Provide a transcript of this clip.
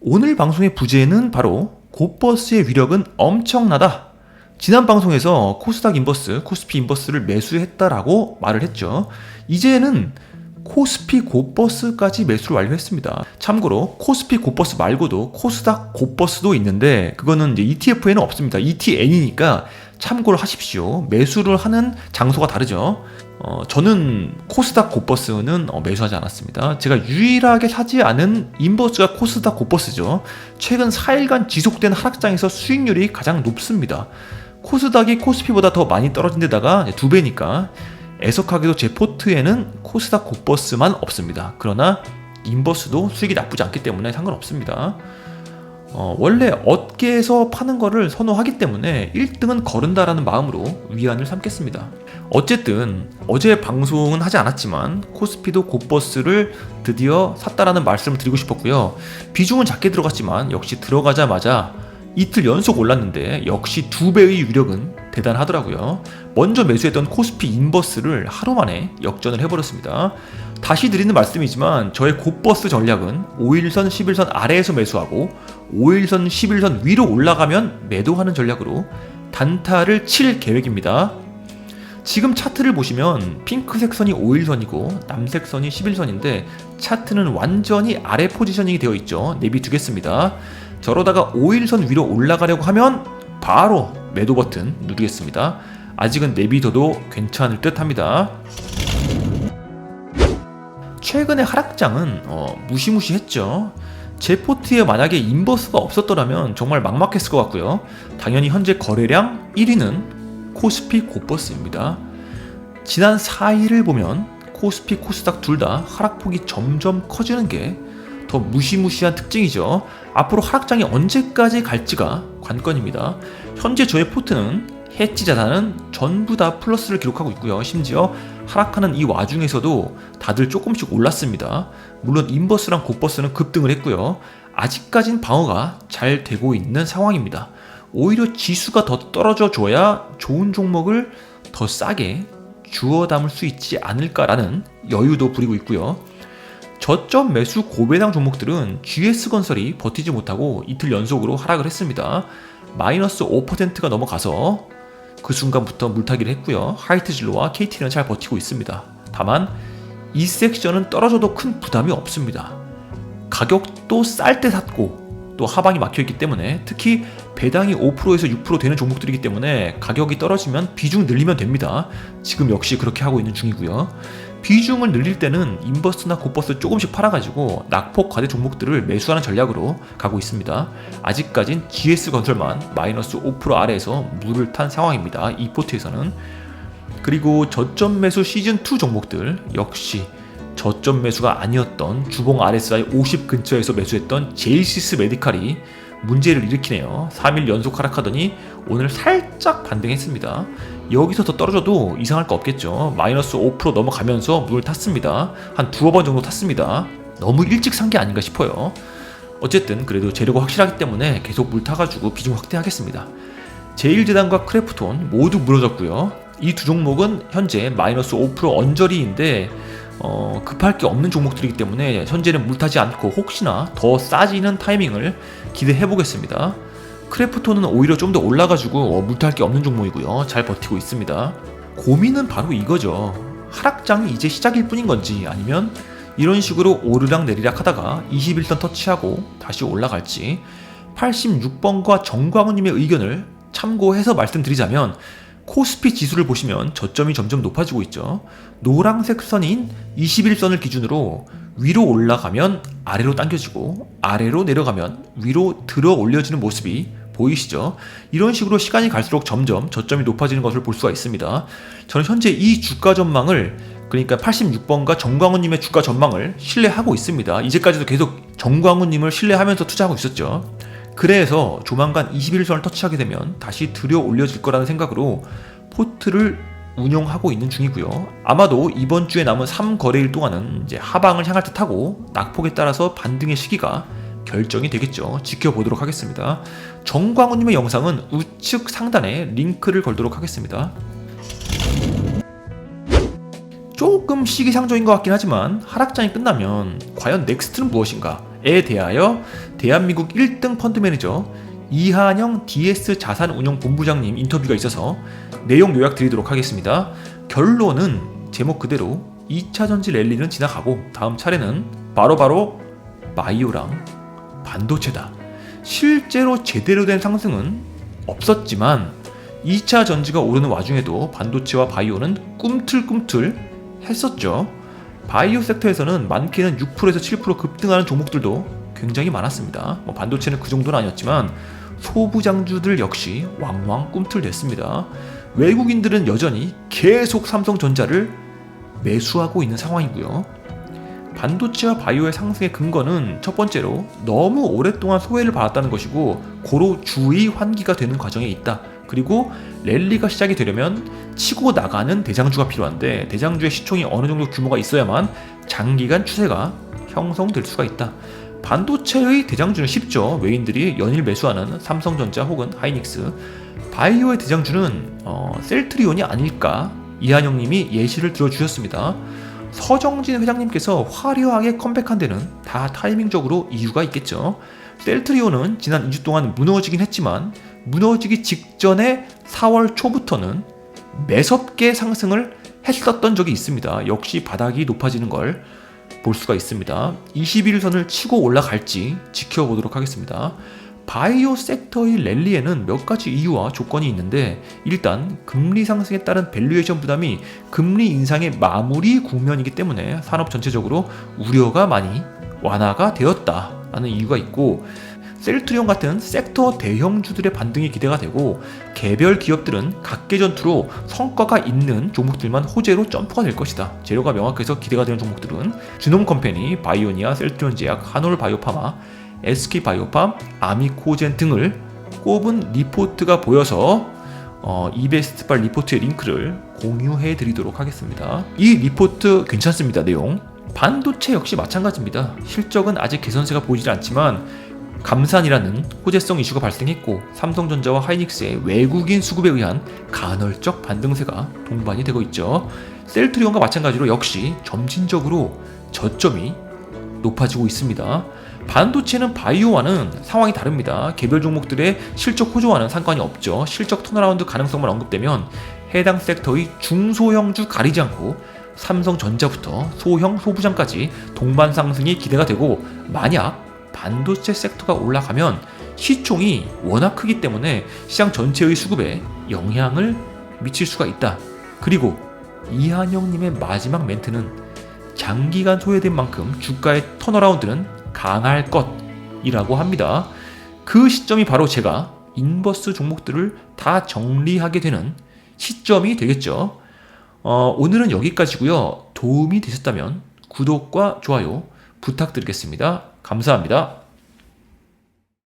오늘 방송의 부제는 바로 곧버스의 위력은 엄청나다. 지난 방송에서 코스닥 인버스, 코스피 인버스를 매수했다라고 말을 했죠. 이제는 코스피 곧버스까지 매수를 완료했습니다. 참고로 코스피 곧버스 말고도 코스닥 곧버스도 있는데 그거는 이제 ETF에는 없습니다. ETN이니까 참고를 하십시오. 매수를 하는 장소가 다르죠. 저는 코스닥 곧버스는 매수하지 않았습니다. 제가 유일하게 사지 않은 인버스가 코스닥 곧버스죠. 최근 4일간 지속된 하락장에서 수익률이 가장 높습니다. 코스닥이 코스피보다 더 많이 떨어진 데다가 2배니까 애석하게도 제 포트에는 코스닥 곧버스만 없습니다. 그러나 인버스도 수익이 나쁘지 않기 때문에 상관없습니다. 원래 업계에서 파는 거를 선호하기 때문에 1등은 거른다라는 마음으로 위안을 삼겠습니다. 어쨌든 어제 방송은 하지 않았지만 코스피도 곧버스를 드디어 샀다라는 말씀을 드리고 싶었고요. 비중은 작게 들어갔지만 역시 들어가자마자 이틀 연속 올랐는데 역시 2배의 위력은 대단하더라고요. 먼저 매수했던 코스피 인버스를 하루 만에 역전을 해버렸습니다. 다시 드리는 말씀이지만 저의 곧버스 전략은 5일선, 11선 아래에서 매수하고 5일선, 11선 위로 올라가면 매도하는 전략으로 단타를 칠 계획입니다. 지금 차트를 보시면 핑크색 선이 5일선이고 남색 선이 11선인데 차트는 완전히 아래 포지셔닝이 되어 있죠. 내비두겠습니다. 저러다가 5일선 위로 올라가려고 하면 바로 매도 버튼 누르겠습니다. 아직은 내비둬도 괜찮을 듯 합니다. 최근의 하락장은 무시무시했죠. 제 포트에 만약에 인버스가 없었더라면 정말 막막했을 것 같고요. 당연히 현재 거래량 1위는 코스피 곧버스입니다. 지난 4일을 보면 코스피, 코스닥 둘 다 하락폭이 점점 커지는 게 더 무시무시한 특징이죠. 앞으로 하락장이 언제까지 갈지가 관건입니다. 현재 저의 포트는 해지 자산은 전부 다 플러스를 기록하고 있고요. 심지어 하락하는 이 와중에서도 다들 조금씩 올랐습니다. 물론 인버스랑 곧버스는 급등을 했고요. 아직까진 방어가 잘 되고 있는 상황입니다. 오히려 지수가 더 떨어져 줘야 좋은 종목을 더 싸게 주워 담을 수 있지 않을까라는 여유도 부리고 있고요. 저점 매수 고배당 종목들은 GS건설이 버티지 못하고 이틀 연속으로 하락을 했습니다. 마이너스 5%가 넘어가서 그 순간부터 물타기를 했고요. 하이트진로와 KT는 잘 버티고 있습니다. 다만 이 섹션은 떨어져도 큰 부담이 없습니다. 가격도 쌀 때 샀고 또 하방이 막혀있기 때문에 특히 배당이 5%에서 6% 되는 종목들이기 때문에 가격이 떨어지면 비중 늘리면 됩니다. 지금 역시 그렇게 하고 있는 중이고요. 비중을 늘릴 때는 인버스나 곧버스 조금씩 팔아가지고 낙폭 과대 종목들을 매수하는 전략으로 가고 있습니다. 아직까진 GS건설만 마이너스 5% 아래에서 물을 탄 상황입니다. 이 포트에서는. 그리고 저점 매수 시즌2 종목들 역시 저점 매수가 아니었던 주봉 RSI 50 근처에서 매수했던 제이시스 메디칼이 문제를 일으키네요. 3일 연속 하락하더니 오늘 살짝 반등했습니다. 여기서 더 떨어져도 이상할 거 없겠죠. 마이너스 5% 넘어가면서 물을 탔습니다. 한 두어 번 정도 탔습니다. 너무 일찍 산 게 아닌가 싶어요. 어쨌든 그래도 재료가 확실하기 때문에 계속 물 타가지고 비중 확대하겠습니다. 제일제당과 크래프톤 모두 무너졌고요. 이 두 종목은 현재 마이너스 5% 언저리인데 급할 게 없는 종목들이기 때문에 현재는 물타지 않고 혹시나 더 싸지는 타이밍을 기대해 보겠습니다. 크래프톤은 오히려 좀 더 올라가지고 물탈 게 없는 종목이고요. 잘 버티고 있습니다. 고민은 바로 이거죠. 하락장이 이제 시작일 뿐인 건지 아니면 이런 식으로 오르락 내리락 하다가 21선 터치하고 다시 올라갈지. 86번과 정광훈님의 의견을 참고해서 말씀드리자면 코스피 지수를 보시면 저점이 점점 높아지고 있죠. 노란색 선인 21선을 기준으로 위로 올라가면 아래로 당겨지고 아래로 내려가면 위로 들어 올려지는 모습이 보이시죠? 이런 식으로 시간이 갈수록 점점 저점이 높아지는 것을 볼 수가 있습니다. 저는 현재 이 주가 전망을, 그러니까 86번과 정광훈님의 주가 전망을 신뢰하고 있습니다. 이제까지도 계속 정광훈님을 신뢰하면서 투자하고 있었죠. 그래서 조만간 21선을 터치하게 되면 다시 들여 올려질 거라는 생각으로 포트를 운용하고 있는 중이고요. 아마도 이번 주에 남은 3거래일 동안은 이제 하방을 향할 듯하고 낙폭에 따라서 반등의 시기가 결정이 되겠죠. 지켜보도록 하겠습니다. 정광훈님의 영상은 우측 상단에 링크를 걸도록 하겠습니다. 조금 시기상조인 것 같긴 하지만 하락장이 끝나면 과연 넥스트는 무엇인가? 대하여 대한민국 1등 펀드 매니저 이한영 DS 자산운용본부장님 인터뷰가 있어서 내용 요약 드리도록 하겠습니다. 결론은 제목 그대로 2차 전지 랠리는 지나가고 다음 차례는 바로 바이오랑 반도체다. 실제로 제대로 된 상승은 없었지만 2차 전지가 오르는 와중에도 반도체와 바이오는 꿈틀꿈틀 했었죠. 바이오 섹터에서는 많게는 6%에서 7% 급등하는 종목들도 굉장히 많았습니다. 반도체는 그 정도는 아니었지만 소부장주들 역시 왕왕 꿈틀댔습니다. 외국인들은 여전히 계속 삼성전자를 매수하고 있는 상황이고요. 반도체와 바이오의 상승의 근거는 첫 번째로 너무 오랫동안 소외를 받았다는 것이고 고로 주의 환기가 되는 과정에 있다. 그리고 랠리가 시작이 되려면 치고 나가는 대장주가 필요한데 대장주의 시총이 어느 정도 규모가 있어야만 장기간 추세가 형성될 수가 있다. 반도체의 대장주는 쉽죠. 외인들이 연일 매수하는 삼성전자 혹은 하이닉스. 바이오의 대장주는 셀트리온이 아닐까 이한영님이 예시를 들어주셨습니다. 서정진 회장님께서 화려하게 컴백한 데는 다 타이밍적으로 이유가 있겠죠. 셀트리온은 지난 2주 동안 무너지긴 했지만 무너지기 직전에 4월 초부터는 매섭게 상승을 했었던 적이 있습니다. 역시 바닥이 높아지는 걸 볼 수가 있습니다. 21선을 치고 올라갈지 지켜보도록 하겠습니다. 바이오 섹터의 랠리에는 몇 가지 이유와 조건이 있는데 일단 금리 상승에 따른 밸류에이션 부담이 금리 인상의 마무리 국면이기 때문에 산업 전체적으로 우려가 많이 완화가 되었다라는 이유가 있고 셀트리온 같은 섹터 대형주들의 반등이 기대가 되고 개별 기업들은 각계 전투로 성과가 있는 종목들만 호재로 점프가 될 것이다. 재료가 명확해서 기대가 되는 종목들은 주놈컴퍼니, 바이오니아, 셀트리온 제약, 한올 바이오파마, SK 바이오팜, 아미코젠 등을 꼽은 리포트가 보여서 이베스트발 리포트의 링크를 공유해 드리도록 하겠습니다. 이 리포트 괜찮습니다. 내용. 반도체 역시 마찬가지입니다. 실적은 아직 개선세가 보이지 않지만 감산이라는 호재성 이슈가 발생했고 삼성전자와 하이닉스의 외국인 수급에 의한 간헐적 반등세가 동반이 되고 있죠. 셀트리온과 마찬가지로 역시 점진적으로 저점이 높아지고 있습니다. 반도체는 바이오와는 상황이 다릅니다. 개별 종목들의 실적 호조와는 상관이 없죠. 실적 턴어라운드 가능성만 언급되면 해당 섹터의 중소형주 가리지 않고 삼성전자부터 소형 소부장까지 동반 상승이 기대가 되고 만약 반도체 섹터가 올라가면 시총이 워낙 크기 때문에 시장 전체의 수급에 영향을 미칠 수가 있다. 그리고 이한영님의 마지막 멘트는 장기간 소외된 만큼 주가의 턴어라운드는 강할 것이라고 합니다. 그 시점이 바로 제가 인버스 종목들을 다 정리하게 되는 시점이 되겠죠. 오늘은 여기까지고요. 도움이 되셨다면 구독과 좋아요 부탁드리겠습니다. 감사합니다.